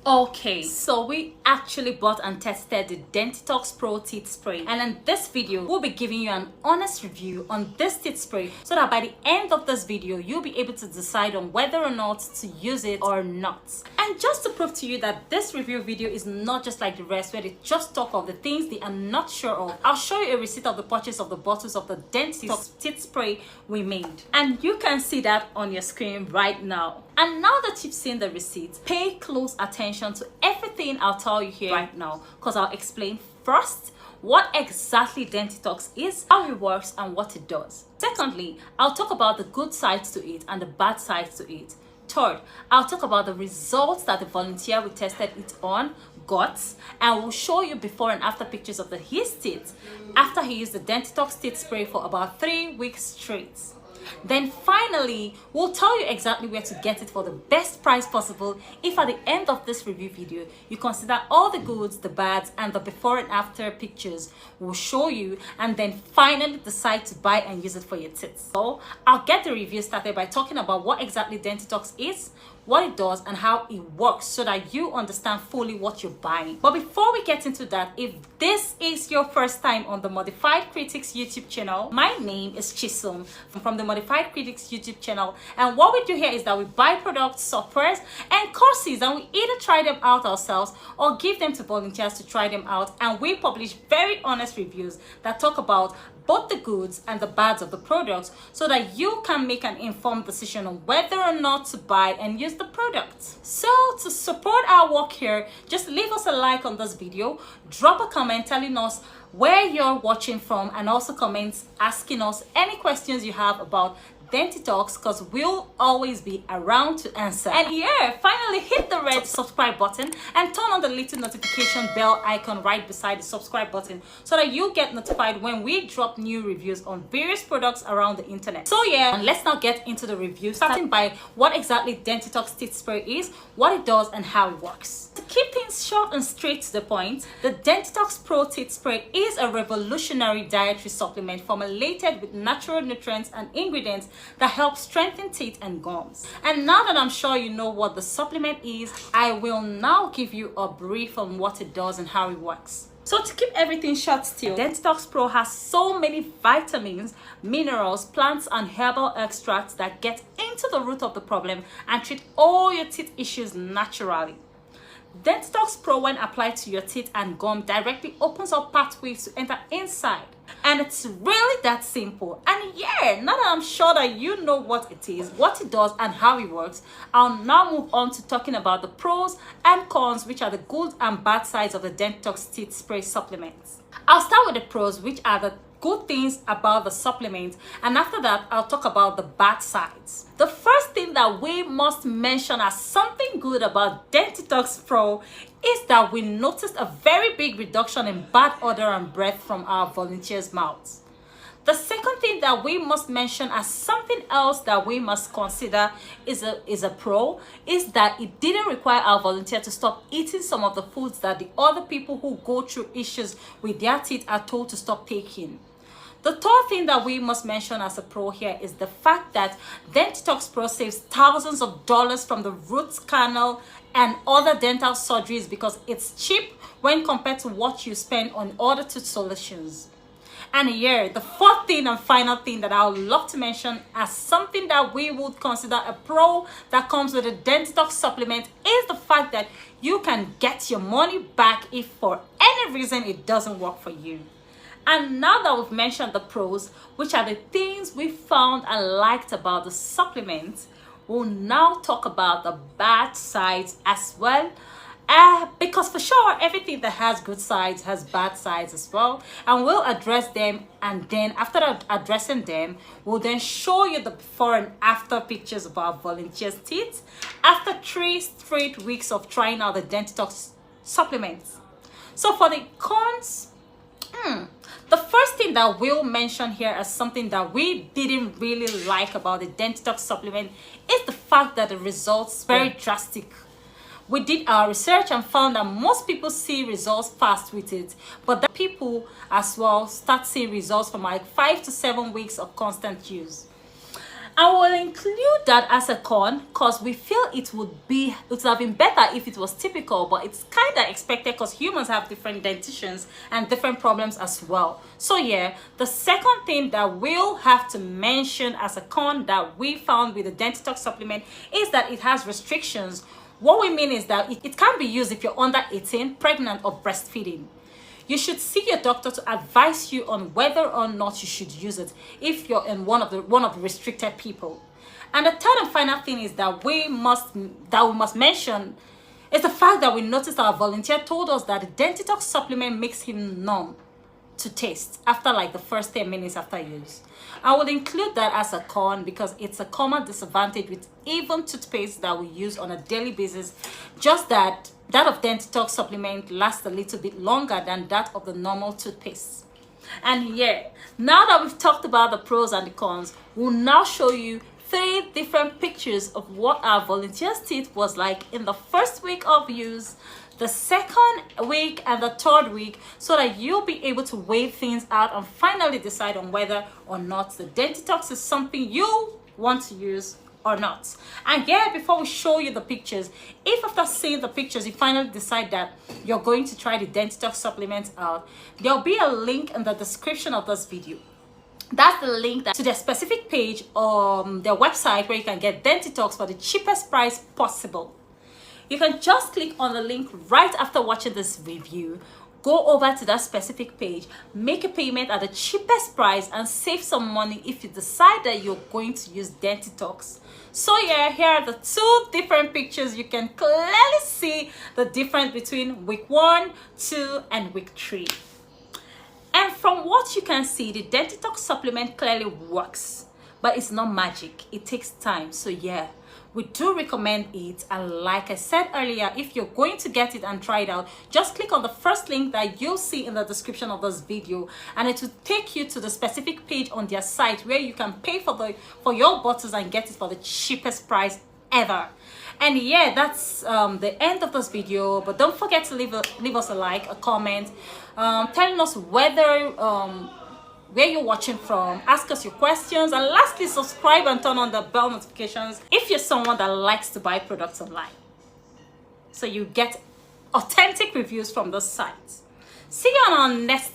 Okay, so we actually bought and tested the Dentitox Pro teeth spray, and in this video we'll be giving you an honest review on this teeth spray so that by the end of this video you'll be able to decide on whether or not to use it or not. And just to prove to you that this review video is not just like the rest where they just talk of the things they are not sure of, I'll show you a receipt of the purchase of the bottles of the Dentitox teeth spray we made, and you can see that on your screen right now. And now that you've seen the receipt, pay close attention to everything I'll tell you here right now, because I'll explain first what exactly Dentitox is, how it works, and what it does. Secondly, I'll talk about the good sides to it and the bad sides to it. Third, I'll talk about the results that the volunteer we tested it on got, and we'll show you before and after pictures of his teeth after he used the Dentitox teeth spray for about 3 weeks straight. Then finally, we'll tell you exactly where to get it for the best price possible if at the end of this review video you consider all the goods, the bads, and the before and after pictures we'll show you, and then finally decide to buy and use it for your teeth. So I'll get the review started by talking about what exactly Dentitox is, what it does, and how it works so that you understand fully what you're buying. But before we get into that, if this is your first time on the Modified Critics YouTube channel, my name is Chisom from the Modified Critics YouTube channel, and what we do here is that we buy products, softwares, and courses, and we either try them out ourselves or give them to volunteers to try them out, and we publish very honest reviews that talk about both the goods and the bads of the products so that you can make an informed decision on whether or not to buy and use the product. So to support our work here, just leave us a like on this video, drop a comment telling us where you're watching from, and also comments asking us any questions you have about Dentitox, because we'll always be around to answer. And yeah, finally hit the red subscribe button and turn on the little notification bell icon right beside the subscribe button so that you get notified when we drop new reviews on various products around the internet. So yeah, and let's now get into the review, starting by what exactly Dentitox teeth spray is, what it does, and how it works. To keep things short and straight to the point, the Dentitox Pro teeth spray is a revolutionary dietary supplement formulated with natural nutrients and ingredients that help strengthen teeth and gums. And now that I'm sure you know what the supplement is, I will now give you a brief on what it does and how it works. So to keep everything short still, Dentitox Pro has so many vitamins, minerals, plants, and herbal extracts that get into the root of the problem and treat all your teeth issues naturally. Dentitox Pro, when applied to your teeth and gum, directly opens up pathways to enter inside. And it's really that simple. And yeah, now that I'm sure that you know what it is, what it does, and how it works, I'll now move on to talking about the pros and cons, which are the good and bad sides of the Dentitox teeth spray supplements. I'll start with the pros, which are the good things about the supplement, and after that I'll talk about the bad sides. The first thing that we must mention as something good about Dentitox Pro is that we noticed a very big reduction in bad odor and breath from our volunteers' mouths. The second thing that we must mention as something else that we must consider is a pro is that it didn't require our volunteer to stop eating some of the foods that the other people who go through issues with their teeth are told to stop taking. The third thing that we must mention as a pro here is the fact that Dentitox Pro saves thousands of dollars from the root canal and other dental surgeries because it's cheap when compared to what you spend on other tooth solutions. And here, the fourth thing and final thing that I would love to mention as something that we would consider a pro that comes with a Dentitox supplement is the fact that you can get your money back if for any reason it doesn't work for you. And now that we've mentioned the pros, which are the things we found and liked about the supplement, we'll now talk about the bad sides as well. Because for sure, everything that has good sides has bad sides as well. And we'll address them, and then after addressing them, we'll then show you the before and after pictures of our volunteers' teeth after 3 straight weeks of trying out the Dentitox supplements. So for the cons, the first thing that we'll mention here as something that we didn't really like about the Dentitox supplement is the fact that the results are very drastic. We did our research and found that most people see results fast with it, but that people as well start seeing results from like 5 to 7 weeks of constant use. I will include that as a con because we feel it would have been better if it was typical, but it's kind of expected because humans have different dentitions and different problems as well. So yeah, the second thing that we'll have to mention as a con that we found with the Dentitox supplement is that it has restrictions. What we mean is that it can't be used if you're under 18, pregnant, or breastfeeding. You should see your doctor to advise you on whether or not you should use it if you're in one of the restricted people. And the third and final thing is that we must mention is the fact that we noticed our volunteer told us that the Dentitox supplement makes him numb to taste after like the first 10 minutes after use. I would include that as a con because it's a common disadvantage with even toothpaste that we use on a daily basis, just that of Dentitox supplement lasts a little bit longer than that of the normal toothpaste. And yeah, now that we've talked about the pros and the cons, we'll now show you 3 different pictures of what our volunteer's teeth was like in the first week of use, the second week, and the third week, so that you'll be able to weigh things out and finally decide on whether or not the Dentitox is something you want to use or not. And yeah, before we show you the pictures, if after seeing the pictures you finally decide that you're going to try the Dentitox supplement out, there'll be a link in the description of this video. That's the link to their specific page on their website where you can get Dentitox for the cheapest price possible. You can just click on the link right after watching this review, go over to that specific page, make a payment at the cheapest price, and save some money if you decide that you're going to use Dentitox. So yeah, here are the 2 different pictures. You can clearly see the difference between week 1, 2, and week 3. And from what you can see, the Dentitox supplement clearly works, but it's not magic. It takes time. So yeah, we do recommend it. And like I said earlier, if you're going to get it and try it out, just click on the first link that you'll see in the description of this video, and it will take you to the specific page on their site where you can pay for your bottles and get it for the cheapest price ever. And yeah, that's the end of this video. But don't forget to leave us a like, a comment, telling us whether where you're watching from, ask us your questions, and lastly, subscribe and turn on the bell notifications if you're someone that likes to buy products online, so you get authentic reviews from the site. See you on our next